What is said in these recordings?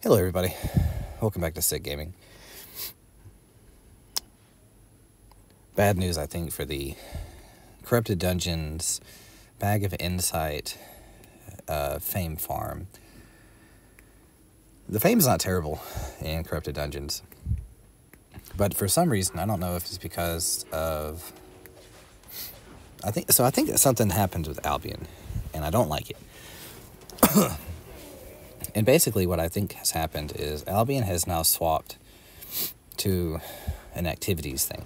Hello everybody, welcome back to C.I.K Gaming. Bad news, I think, for the Corrupted Dungeons, Bag of Insight, Fame Farm. The fame's not terrible in Corrupted Dungeons, but for some reason, I don't know if it's because of... I think that something happened with Albion, and I don't like it. And basically what I think has happened is Albion has now swapped to an activities thing.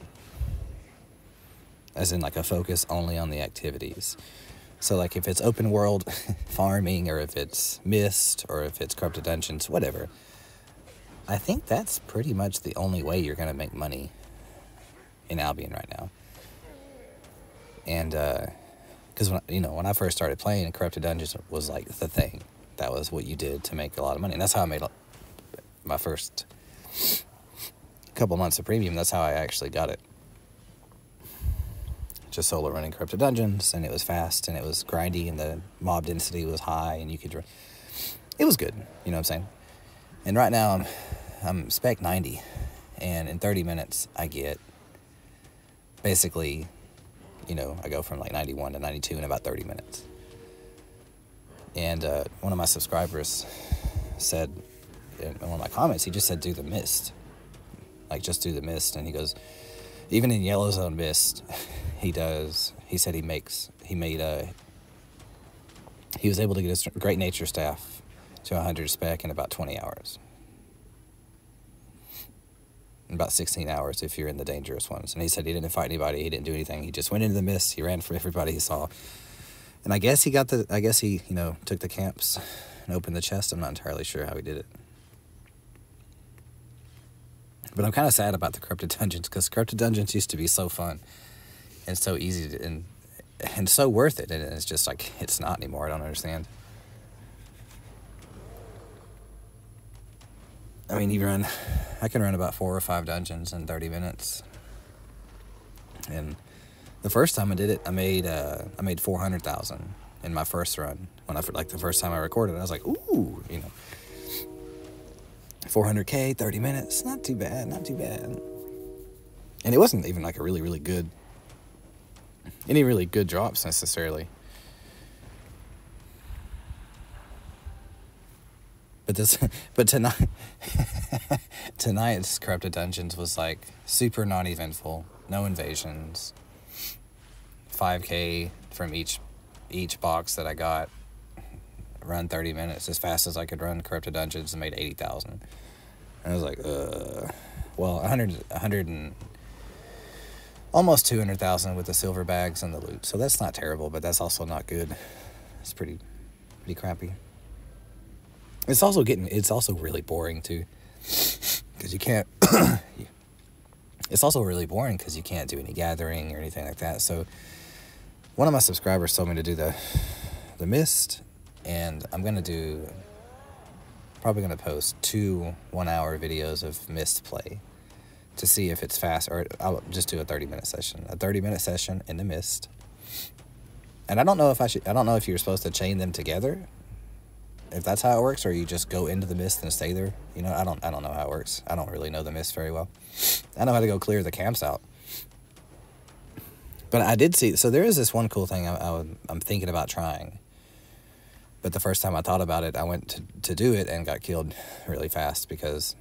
As in like a focus only on the activities. So like if it's open world farming, or if it's Mist, or if it's Corrupted Dungeons, whatever. I think that's pretty much the only way you're going to make money in Albion right now. And because when I first started playing, Corrupted Dungeons was like the thing. That was what you did to make a lot of money. And that's how I made my first couple months of premium. That's how I actually got it. Just solo running Corrupted Dungeons, and it was fast, and it was grindy, and the mob density was high, and you could... It was good, you know what I'm saying? And right now, I'm spec 90, and in 30 minutes, I get... Basically, I go from like 91 to 92 in about 30 minutes. And one of my subscribers said, in one of my comments, he just said, do the Mist. Like, just do the Mist. And he goes, even in Yellow Zone Mist, he said he was able to get his Great Nature Staff to 100 spec in about 20 hours. In about 16 hours if you're in the dangerous ones. And he said he didn't fight anybody, he didn't do anything, he just went into the Mist, he ran for everybody he saw. And I guess he took the camps and opened the chest. I'm not entirely sure how he did it. But I'm kind of sad about the Corrupted Dungeons, because Corrupted Dungeons used to be so fun and so easy and so worth it. And it's just like, it's not anymore. I don't understand. I mean, I can run about 4 or 5 dungeons in 30 minutes. And the first time I did it, I made 400,000 in my first run. The first time I recorded, I was like, ooh, 400K, 30 minutes, not too bad. And it wasn't even like a really, really good, any really good drops necessarily. But tonight's Corrupted Dungeons was like super non-eventful, no invasions. 5K from each box that I got. Run 30 minutes as fast as I could run Corrupted Dungeons and made 80,000. And I was like, well, 100 and almost 200,000 with the silver bags and the loot. So that's not terrible, but that's also not good. It's pretty crappy. It's also really boring too, because you can't. It's also really boring because you can't do any gathering or anything like that. So one of my subscribers told me to do the Mist, and I'm probably gonna post 2 1-hour videos of Mist play to see if it's fast, or I'll just do a 30-minute session. A 30-minute session in the Mist. And I don't know if you're supposed to chain them together, if that's how it works, or you just go into the Mist and stay there. I don't know how it works. I don't really know the Mist very well. I know how to go clear the camps out. But I did see, so there is this one cool thing I'm thinking about trying. But the first time I thought about it, I went to do it and got killed really fast because...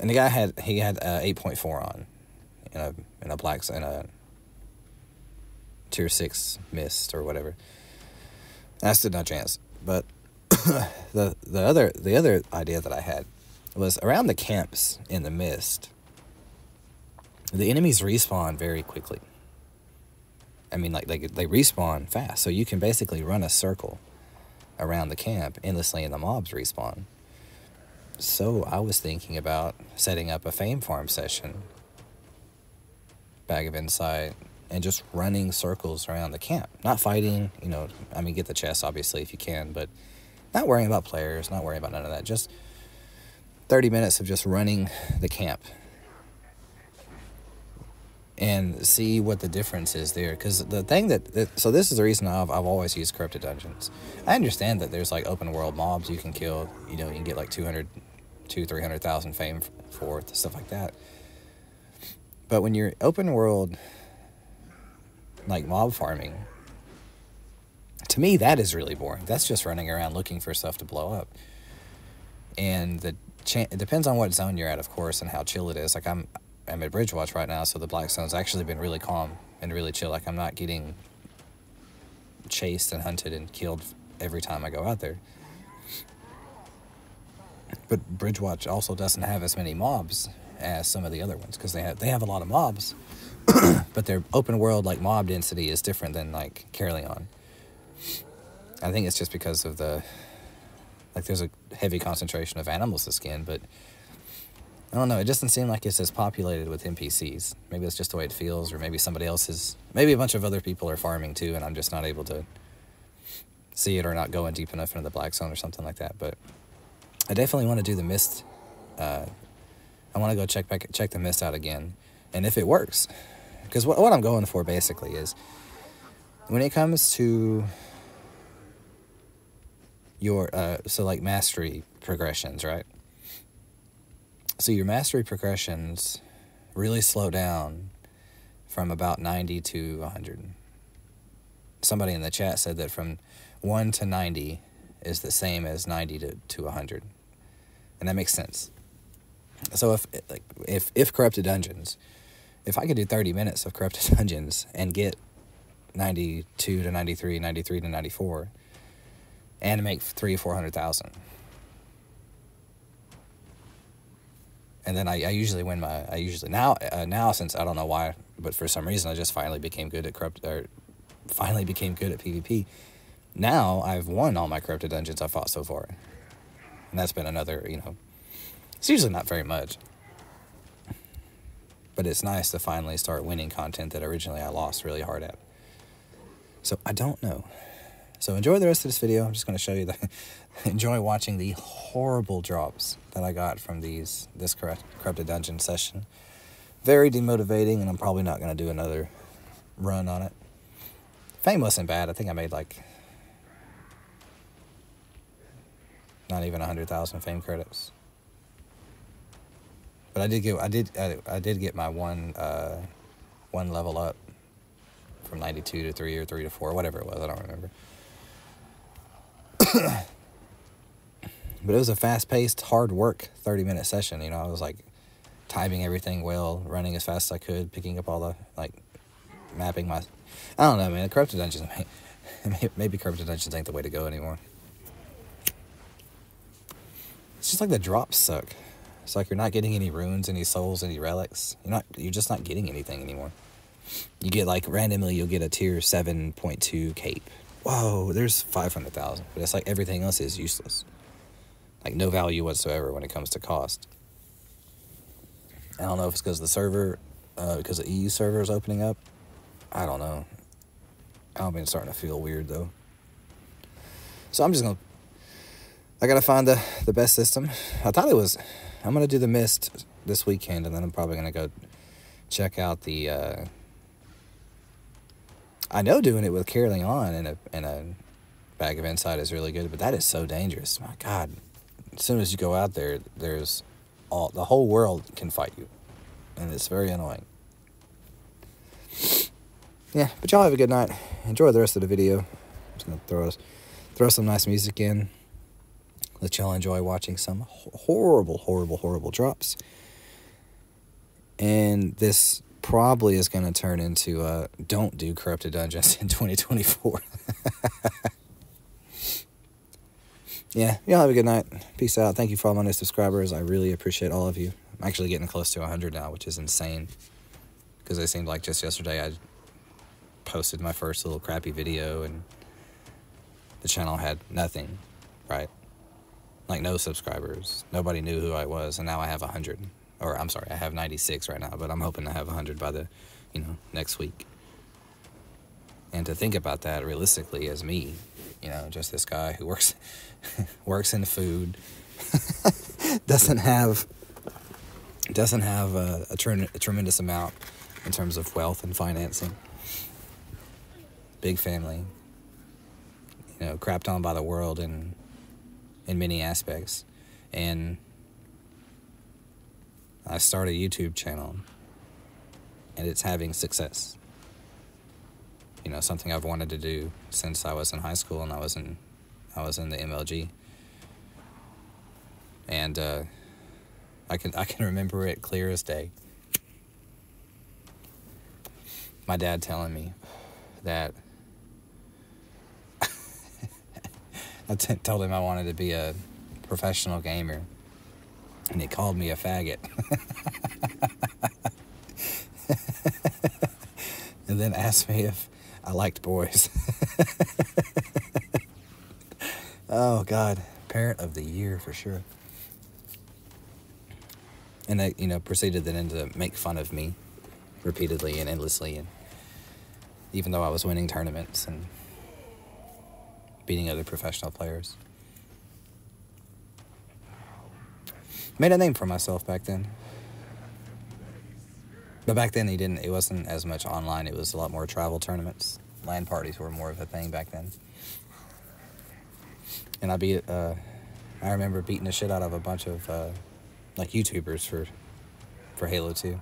And the guy had 8.4 on in a tier 6 Mist or whatever. And I stood no chance. But the other idea that I had was around the camps in the Mist, the enemies respawn very quickly. I mean, like, they respawn fast, so you can basically run a circle around the camp endlessly and the mobs respawn. So I was thinking about setting up a Fame Farm session, Bag of Insight, and just running circles around the camp. Not fighting, get the chest, obviously, if you can, but not worrying about players, not worrying about none of that. Just 30 minutes of just running the camp. and see what the difference is there. Because the thing so this is the reason I've always used corrupted dungeons. I understand that there's like open world mobs you can kill. You know, you can get like 300,000 fame for it, stuff like that. But when you're open world, like mob farming, to me that is really boring. That's just running around looking for stuff to blow up. And it depends on what zone you're at, of course, and how chill it is. Like I'm at Bridgewatch right now, so the black zone's actually been really calm and really chill. Like I'm not getting chased and hunted and killed every time I go out there. But Bridgewatch also doesn't have as many mobs as some of the other ones, because they have a lot of mobs, but their open world like mob density is different than like Caerleon. I think it's just because of there's a heavy concentration of animals to skin, but I don't know, it doesn't seem like it's as populated with NPCs. Maybe it's just the way it feels, or maybe maybe a bunch of other people are farming too, and I'm just not able to see it, or not going deep enough into the black zone or something like that. But I definitely want to do the mist. I want to go check the mist out again, and if it works, because what I'm going for basically is, when it comes to your so like mastery progressions, right? So your mastery progressions really slow down from about 90 to 100. Somebody in the chat said that from 1 to 90 is the same as 90 to 100. And that makes sense. So if corrupted dungeons, if I could do 30 minutes of corrupted dungeons and get 92 to 93, 93 to 94, and make 300,000 or 400,000, and then I usually win now since I don't know why, but for some reason I just finally became good at PvP. Now I've won all my corrupted dungeons I fought so far, and that's been another, it's usually not very much, but it's nice to finally start winning content that originally I lost really hard at. So I don't know. So enjoy the rest of this video. I'm just going to show you enjoy watching the horrible drops that I got from this corrupted dungeon session. Very demotivating, and I'm probably not going to do another run on it. Fame wasn't bad. I think I made like not even 100,000 fame credits. But I did get my one level up from 92 to 3 or 3 to 4, whatever it was. I don't remember. But it was a fast-paced, hard work 30-minute session. I was like timing everything well, running as fast as I could, picking up all the mapping my. I don't know, man. Corrupted dungeons. Maybe corrupted dungeons ain't the way to go anymore. It's just like the drops suck. It's like you're not getting any runes, any souls, any relics. You're just not getting anything anymore. You get randomly, you'll get a tier 7.2 cape. Whoa, there's 500,000. But it's like everything else is useless. Like no value whatsoever when it comes to cost. I don't know if it's because the server, because the EU server is opening up. I don't know. Albion's starting to feel weird though. So I gotta find the best system. I'm gonna do the mist this weekend, and then I'm probably gonna go check out the. I know doing it with Caerleon and a bag of insight is really good, but that is so dangerous. My God, as soon as you go out there, the whole world can fight you, and it's very annoying. Yeah, but y'all have a good night. Enjoy the rest of the video. I'm just gonna throw some nice music in. Let y'all enjoy watching some horrible drops. And this probably is going to turn into don't do corrupted dungeons in 2024. Yeah, y'all have a good night. Peace out. Thank you for all my new subscribers. I really appreciate all of you. I'm actually getting close to 100 now, which is insane. Because it seemed like just yesterday I posted my first little crappy video and the channel had nothing, right? Like no subscribers. Nobody knew who I was, and now I have 100. Or I'm sorry, I have 96 right now, but I'm hoping to have 100 by the, next week. And to think about that realistically as me, just this guy who works in food, doesn't have a tremendous amount in terms of wealth and financing. Big family. You know, crapped on by the world in many aspects. And I start a YouTube channel, and it's having success. You know, something I've wanted to do since I was in high school and I was in the MLG. And I can remember it clear as day. My dad telling me that I told him I wanted to be a professional gamer, and he called me a faggot. And then asked me if I liked boys. Oh, God. Parent of the year for sure. And they, you know, proceeded then to make fun of me repeatedly and endlessly. And even though I was winning tournaments and beating other professional players. Made a name for myself back then. But back then it wasn't as much online. It was a lot more travel tournaments. LAN parties were more of a thing back then. And I remember beating the shit out of a bunch of like YouTubers for Halo 2.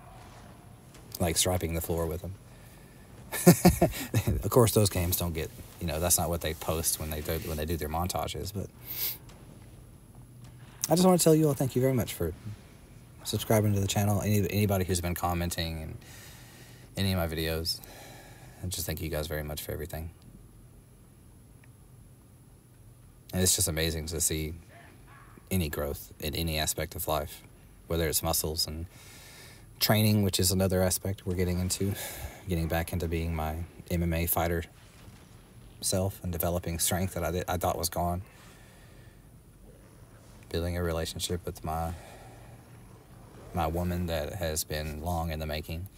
Like striping the floor with them. Of course those games don't get, you know, that's not what they post when they do their montages, but I just want to tell you all thank you very much for subscribing to the channel. Anybody who's been commenting in any of my videos. I just thank you guys very much for everything. And it's just amazing to see any growth in any aspect of life, whether it's muscles and training, which is another aspect we're getting back into being my MMA fighter self and developing strength that I thought was gone. Building a relationship with my woman that has been long in the making.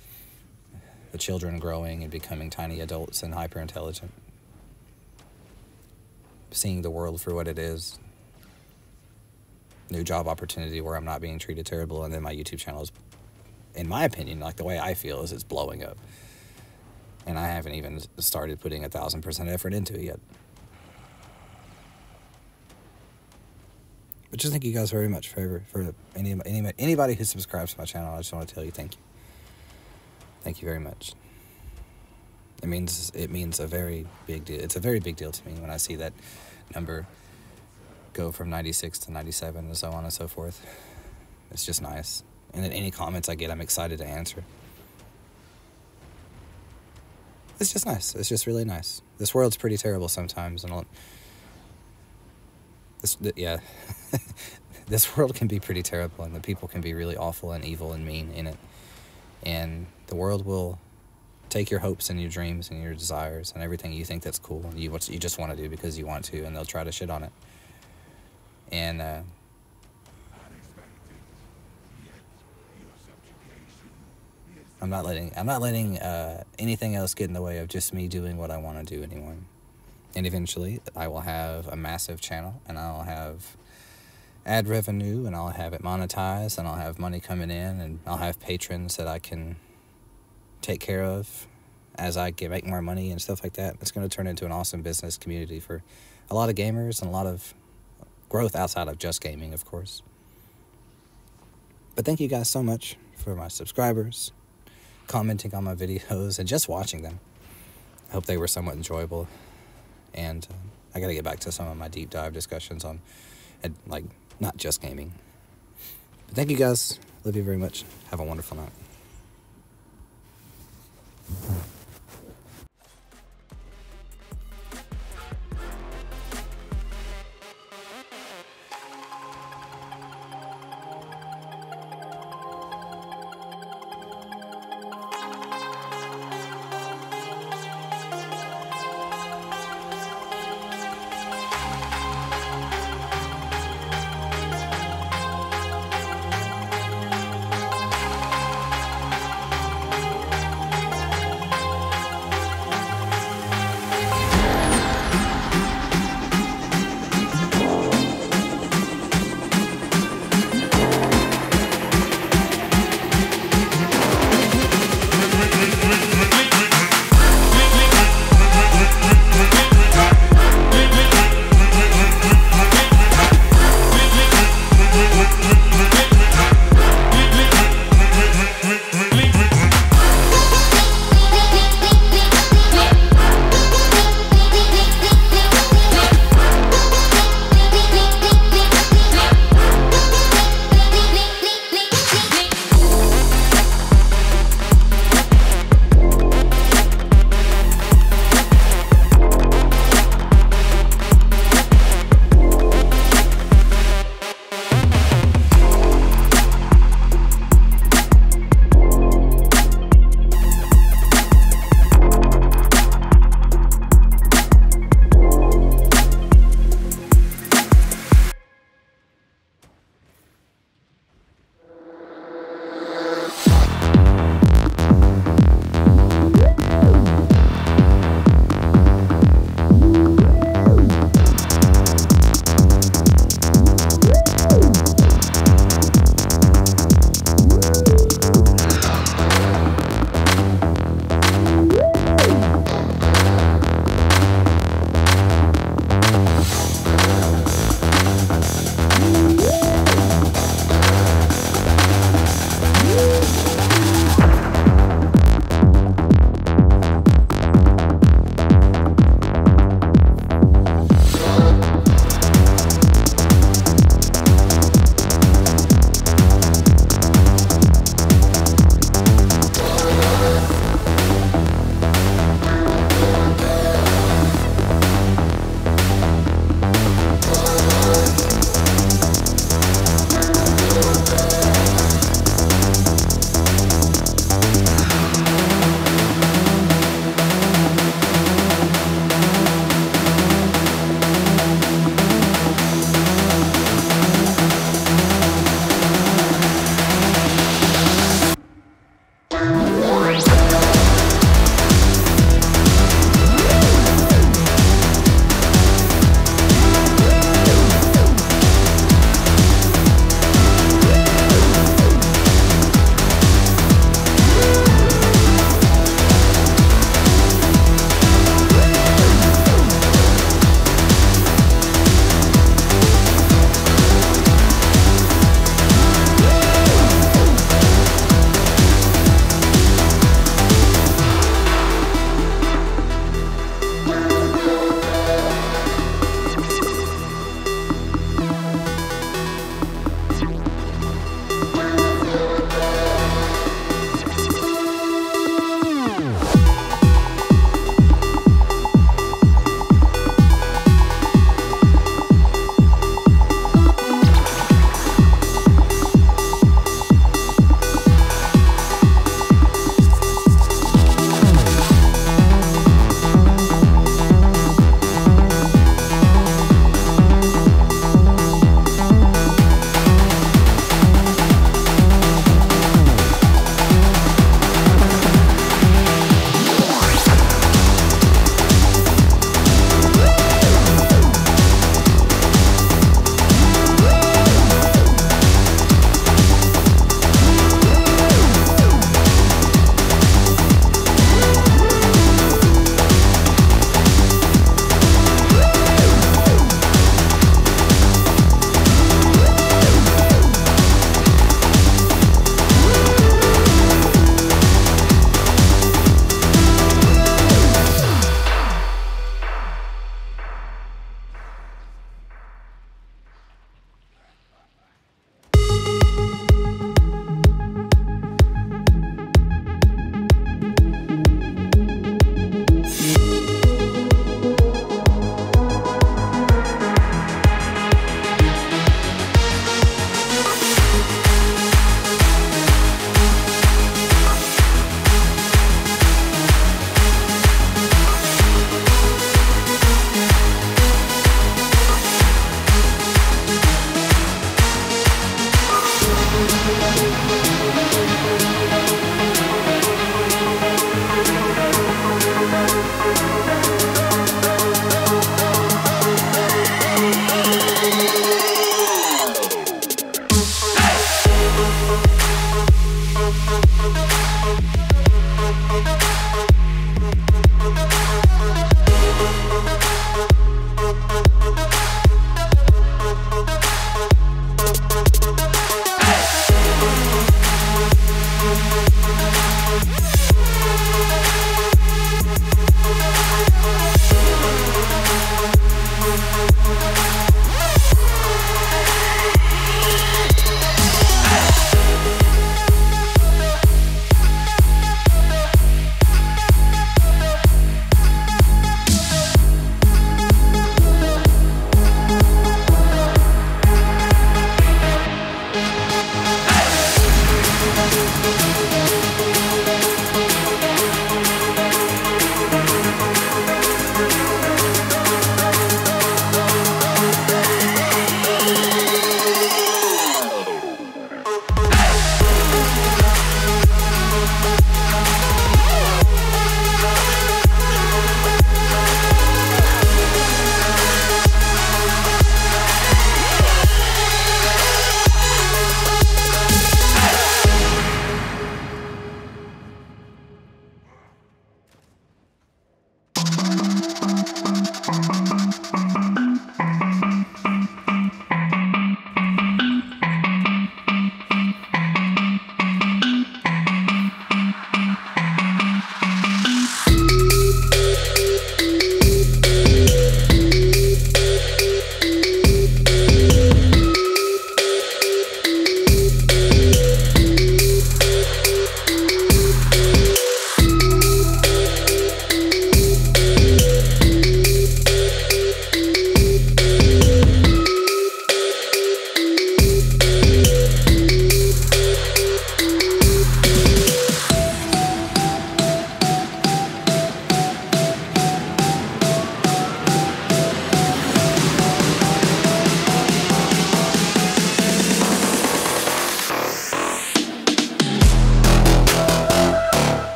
The children growing and becoming tiny adults and hyper intelligent. Seeing the world for what it is. New job opportunity where I'm not being treated terrible, and then my YouTube channel is, in my opinion, like the way I feel is it's blowing up. And I haven't even started putting 1,000% effort into it yet. But just thank you guys very much for anybody who subscribes to my channel. I just want to tell you thank you. Thank you very much. It means a very big deal. It's a very big deal to me when I see that number go from 96 to 97 and so on and so forth. It's just nice. And then any comments I get, I'm excited to answer. It's just nice. It's just really nice. This world's pretty terrible sometimes, and this world can be pretty terrible, and the people can be really awful and evil and mean in it. And the world will take your hopes and your dreams and your desires and everything you think that's cool and you just want to do because you want to, and they'll try to shit on it. And I'm not letting anything else get in the way of just me doing what I want to do anymore. And eventually I will have a massive channel, and I'll have ad revenue, and I'll have it monetized, and I'll have money coming in, and I'll have patrons that I can take care of as I make more money and stuff like that. It's going to turn into an awesome business community for a lot of gamers and a lot of growth outside of just gaming, of course. But thank you guys so much for my subscribers, commenting on my videos, and just watching them. I hope they were somewhat enjoyable. And I got to get back to some of my deep dive discussions on, like, not just gaming. But thank you guys. Love you very much. Have a wonderful night.